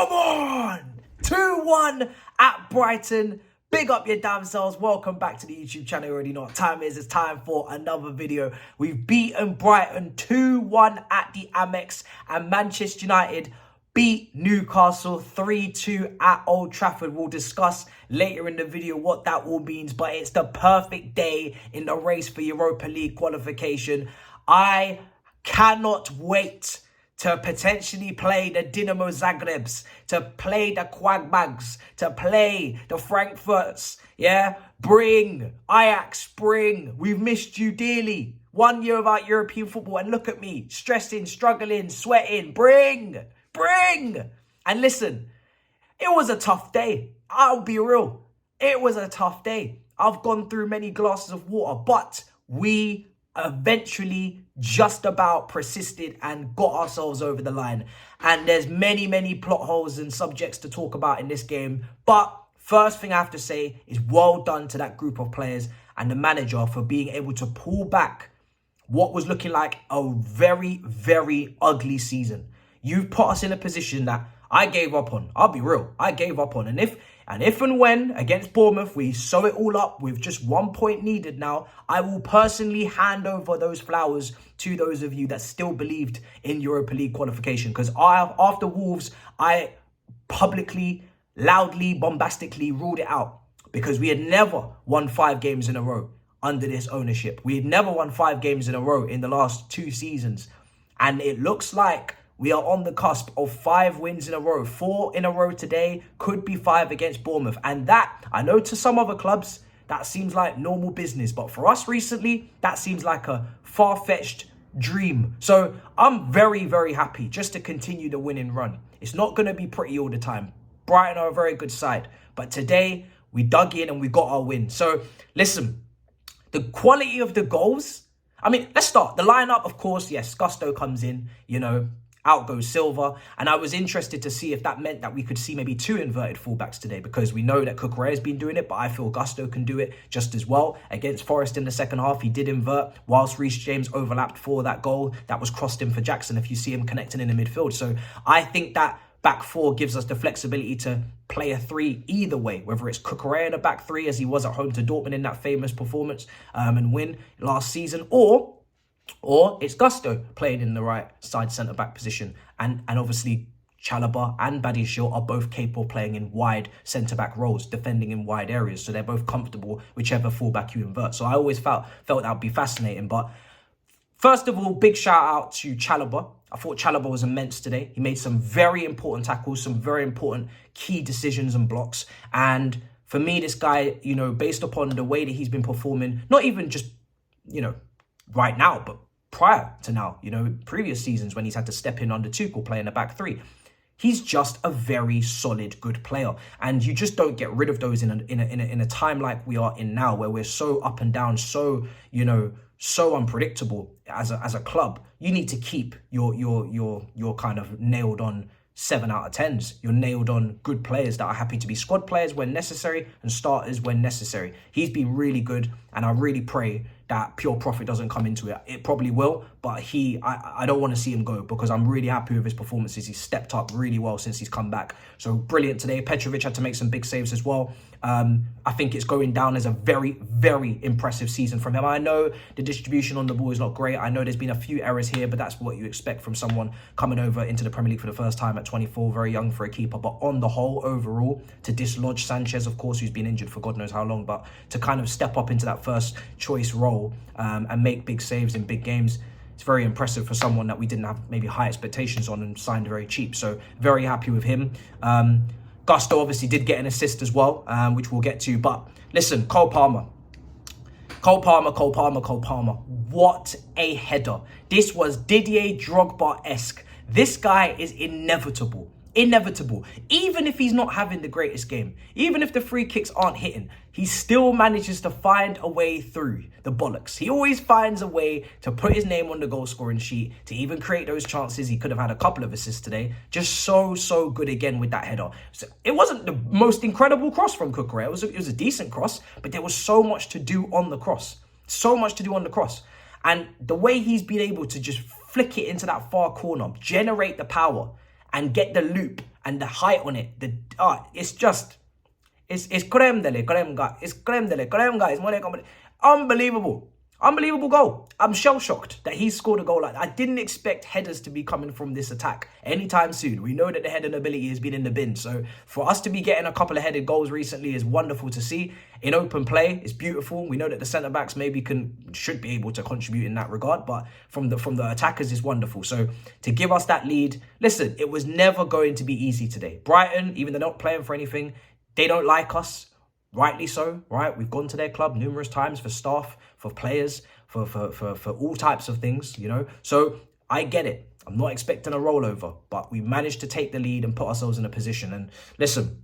Come on! 2-1 at Brighton. Big up your damn selves. Welcome back to the YouTube channel. You already know what time it is. It's time for another video. We've beaten Brighton 2-1 at the Amex, and Manchester United beat Newcastle 3-2 at Old Trafford. We'll discuss later in the video what that all means, but it's the perfect day in the race for Europa League qualification. I cannot wait to potentially play the Dinamo Zagrebs, to play the Quagbags, to play the Frankfurts, yeah? Bring, Ajax, bring. We've missed you dearly. 1 year without European football, and look at me, stressing, struggling, sweating. Bring. And listen, it was a tough day. I'll be real. It was a tough day. I've gone through many glasses of water, but we eventually just about persisted and got ourselves over the line. And there's many plot holes and subjects to talk about in this game. But first thing I have to say is well done to that group of players and the manager for being able to pull back what was looking like a very ugly season. You've put us in a position that I gave up on. I'll be real. I gave up on. And if and when against Bournemouth we sew it all up with just 1 point needed now, I will personally hand over those flowers to those of you that still believed in Europa League qualification. Because after Wolves, I publicly, loudly, bombastically ruled it out. Because we had never won 5 games in a row under this ownership. We had never won 5 games in a row in the last 2 seasons. And it looks like we are on the cusp of 5 wins in a row. 4 in a row today, could be 5 against Bournemouth. And that, I know to some other clubs, that seems like normal business. But for us recently, that seems like a far-fetched dream. So I'm very happy just to continue the winning run. It's not going to be pretty all the time. Brighton are a very good side. But today, we dug in and we got our win. So listen, the quality of the goals. I mean, let's start. The lineup, of course, yes, Gusto comes in, you know. Out goes Silva, and I was interested to see if that meant that we could see maybe 2 inverted fullbacks today, because we know that Cucurella has been doing it, but I feel Gusto can do it just as well. Against Forest in the second half, he did invert, whilst Reece James overlapped for that goal that was crossed in for Jackson, if you see him connecting in the midfield. So I think that back 4 gives us the flexibility to play a 3 either way, whether it's Cucurella in a back 3 as he was at home to Dortmund in that famous performance and win last season, or it's Gusto playing in the right side centre-back position. And obviously, Chalobah and Badiashile are both capable of playing in wide centre-back roles, defending in wide areas. So they're both comfortable, whichever fullback you invert. So I always felt that would be fascinating. But first of all, big shout-out to Chalobah. I thought Chalobah was immense today. He made some very important tackles, some very important key decisions and blocks. And for me, this guy, you know, based upon the way that he's been performing, not even just, you know, right now, but prior to now, you know, previous seasons when he's had to step in under Tuchel playing a back 3, he's just a very solid, good player. And you just don't get rid of those in a time like we are in now, where we're so up and down, so, you know, so unpredictable as a club. You need to keep your kind of nailed on 7 out of 10s. You're nailed on good players that are happy to be squad players when necessary and starters when necessary. He's been really good, and I really pray that pure profit doesn't come into it. It probably will, but I don't want to see him go, because I'm really happy with his performances. He's stepped up really well since he's come back. So brilliant today. Petrovic had to make some big saves as well. I think it's going down as a very impressive season from him. I know the distribution on the ball is not great. I know there's been a few errors here, but that's what you expect from someone coming over into the Premier League for the first time at 24, very young for a keeper. But on the whole, overall, to dislodge Sanchez, of course, who's been injured for God knows how long, but to kind of step up into that first choice role and make big saves in big games, it's very impressive for someone that we didn't have maybe high expectations on and signed very cheap. So very happy with him. Gusto obviously did get an assist as well, which we'll get to. But listen, Cole Palmer. What a header. This was Didier Drogba-esque. This guy is inevitable. Even if he's not having the greatest game, even if the free kicks aren't hitting, he still manages to find a way through the bollocks. He always finds a way to put his name on the goal scoring sheet, to even create those chances. He could have had a couple of assists today. Just so good again with that header. So it wasn't the most incredible cross from Cucurella. It was a decent cross, but there was so much to do on the cross. And the way he's been able to just flick it into that far corner, generate the power, and get the loop and the height on it. It's creme de la creme, guys. It's creme de la creme, guys. Unbelievable. Unbelievable goal. I'm shell-shocked that he scored a goal like that. I didn't expect headers to be coming from this attack anytime soon. We know that the heading ability has been in the bin. So for us to be getting a couple of headed goals recently is wonderful to see. In open play, it's beautiful. We know that the centre-backs maybe should be able to contribute in that regard. But from the attackers, it's wonderful. So to give us that lead, listen, it was never going to be easy today. Brighton, even though they're not playing for anything, they don't like us. Rightly so, right? We've gone to their club numerous times for staff, for players, for all types of things, you know. So I get it. I'm not expecting a rollover, but we managed to take the lead and put ourselves in a position. And listen,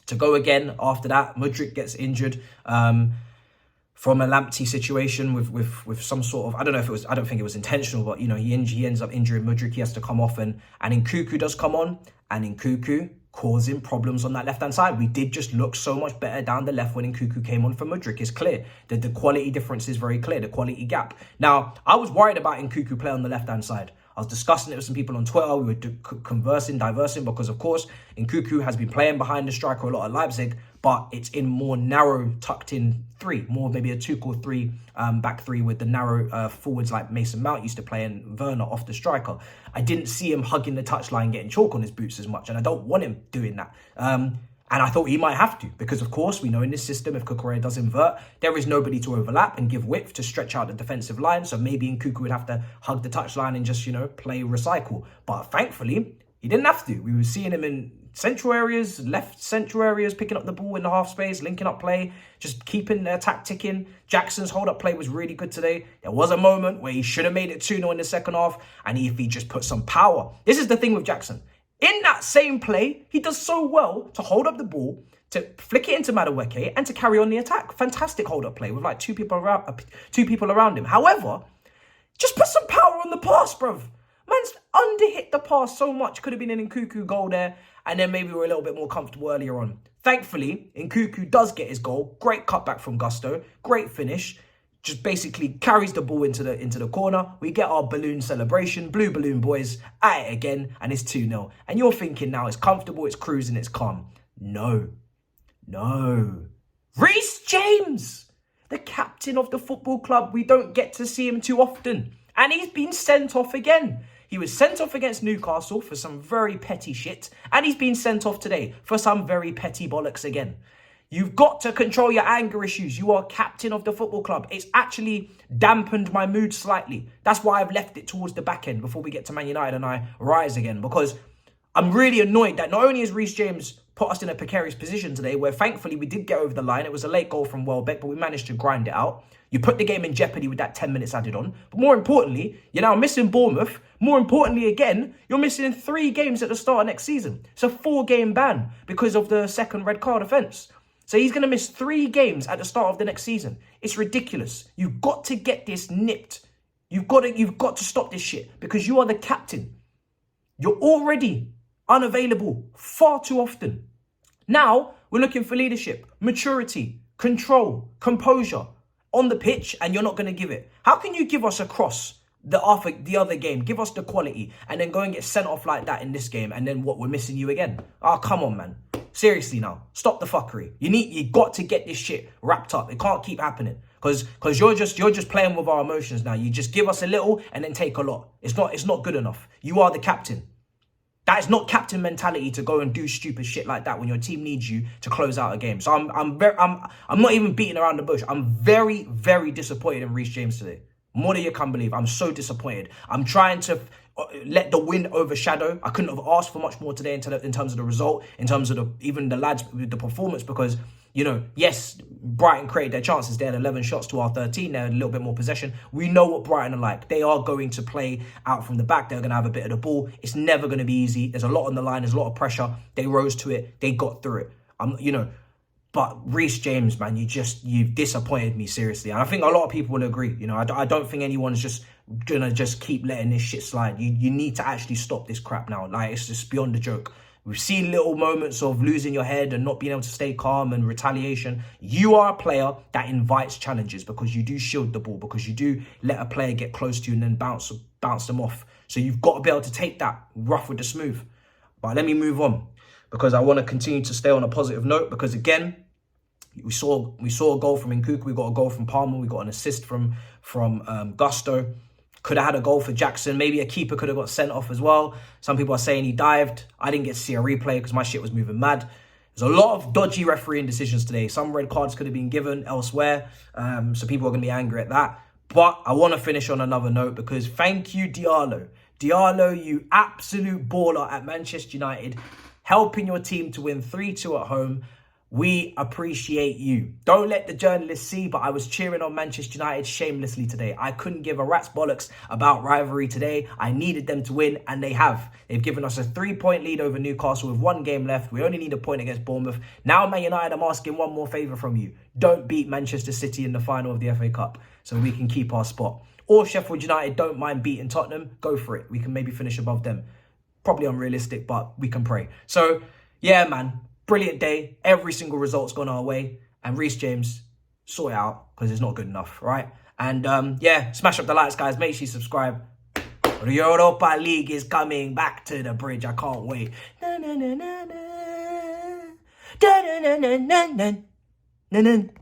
to go again after that, Mudryk gets injured from a Lamptey situation with some sort of, I don't think it was intentional, but you know, he ends up injuring Mudryk. He has to come off, and Nkunku does come on, and Nkunku causing problems on that left-hand side. We did just look so much better down the left when Nkunku came on for Mudryk. It's clear that the quality difference is very clear, the quality gap. Now, I was worried about Nkunku play on the left-hand side. I was discussing it with some people on Twitter. We were diversing, because, of course, Nkunku has been playing behind the striker a lot at Leipzig, but it's in more narrow, tucked-in three, more maybe a 2-3 back three with the narrow forwards like Mason Mount used to play and Werner off the striker. I didn't see him hugging the touchline, getting chalk on his boots as much, and I don't want him doing that. And I thought he might have to, because, of course, we know in this system, if Cucurella does invert, there is nobody to overlap and give width to stretch out the defensive line. So maybe Nkunku would have to hug the touchline and just, you know, play recycle. But thankfully, he didn't have to. We were seeing him in central areas, left central areas, picking up the ball in the half space, linking up play, just keeping the attack ticking. Jackson's hold-up play was really good today. There was a moment where he should have made it 2-0 in the second half, and if he just put some power. This is the thing with Jackson. In that same play, he does so well to hold up the ball, to flick it into Madueke, and to carry on the attack. Fantastic hold-up play with like two people around him. However, just put some power on the pass, bruv. Man's underhit the pass so much. Could have been an Nkunku goal there, and then maybe we're a little bit more comfortable earlier on. Thankfully, Nkunku does get his goal. Great cutback from Gusto. Great finish. Just basically carries the ball into the corner. We get our balloon celebration. Blue balloon boys at it again, and it's 2-0. And you're thinking now it's comfortable, it's cruising, it's calm. No. Reece James, the captain of the football club. We don't get to see him too often. And he's been sent off again. He was sent off against Newcastle for some very petty shit. And he's been sent off today for some very petty bollocks again. You've got to control your anger issues. You are captain of the football club. It's actually dampened my mood slightly. That's why I've left it towards the back end before we get to Man United and I rise again. Because I'm really annoyed that not only has Reece James put us in a precarious position today, where thankfully we did get over the line. It was a late goal from Welbeck, but we managed to grind it out. You put the game in jeopardy with that 10 minutes added on. But more importantly, you're now missing Bournemouth. More importantly, again, you're missing 3 games at the start of next season. It's a 4-game ban because of the second red card offence. So he's going to miss 3 games at the start of the next season. It's ridiculous. You've got to get this nipped. You've got to stop this shit, because you are the captain. You're already unavailable far too often. Now we're looking for leadership, maturity, control, composure on the pitch, and you're not going to give it. How can you give us a cross the other game, give us the quality, and then go and get sent off like that in this game, and then what, we're missing you again? Oh, come on, man. Seriously now, stop the fuckery. You got to get this shit wrapped up. It can't keep happening, because you're just playing with our emotions now. You just give us a little and then take a lot. It's not good enough. You are the captain. That is not captain mentality to go and do stupid shit like that when your team needs you to close out a game. So I'm not even beating around the bush. I'm very, very disappointed in Reece James today. More than you can believe. I'm so disappointed. I'm trying to let the win overshadow. I couldn't have asked for much more today in terms of the result, in terms of even the lads with the performance, because, you know, yes, Brighton created their chances. They had 11 shots to our 13. They had a little bit more possession. We know what Brighton are like. They are going to play out from the back. They're going to have a bit of the ball. It's never going to be easy. There's a lot on the line. There's a lot of pressure. They rose to it. They got through it. But Reece James, man, you've disappointed me, seriously. And I think a lot of people will agree. You know, I don't think anyone's just going to just keep letting this shit slide. You need to actually stop this crap now. Like, it's just beyond a joke. We've seen little moments of losing your head and not being able to stay calm and retaliation. You are a player that invites challenges, because you do shield the ball, because you do let a player get close to you and then bounce them off. So you've got to be able to take that rough with the smooth. But let me move on because I want to continue to stay on a positive note because, again, we saw a goal from Nkunku, we got a goal from Palmer, we got an assist from Gusto. Could have had a goal for Jackson. Maybe a keeper could have got sent off as well. Some people are saying he dived. I didn't get to see a replay because my shit was moving mad. There's a lot of dodgy refereeing decisions today. Some red cards could have been given elsewhere. So people are going to be angry at that. But I want to finish on another note because thank you, Diallo. Diallo, you absolute baller at Manchester United, helping your team to win 3-2 at home. We appreciate you. Don't let the journalists see, but I was cheering on Manchester United shamelessly today. I couldn't give a rat's bollocks about rivalry today. I needed them to win, and they have. They've given us a 3-point lead over Newcastle with 1 game left. We only need a point against Bournemouth. Now, Man United, I'm asking one more favour from you. Don't beat Manchester City in the final of the FA Cup so we can keep our spot. Or Sheffield United don't mind beating Tottenham. Go for it. We can maybe finish above them. Probably unrealistic, but we can pray. So, yeah, man. Brilliant day. Every single result's gone our way. And Reece James, sort it out because it's not good enough, right? And yeah, smash up the likes, guys. Make sure you subscribe. The Europa League is coming back to the bridge. I can't wait. Na, na, na, na, na. Da, na, na, na, na, na. Na, na.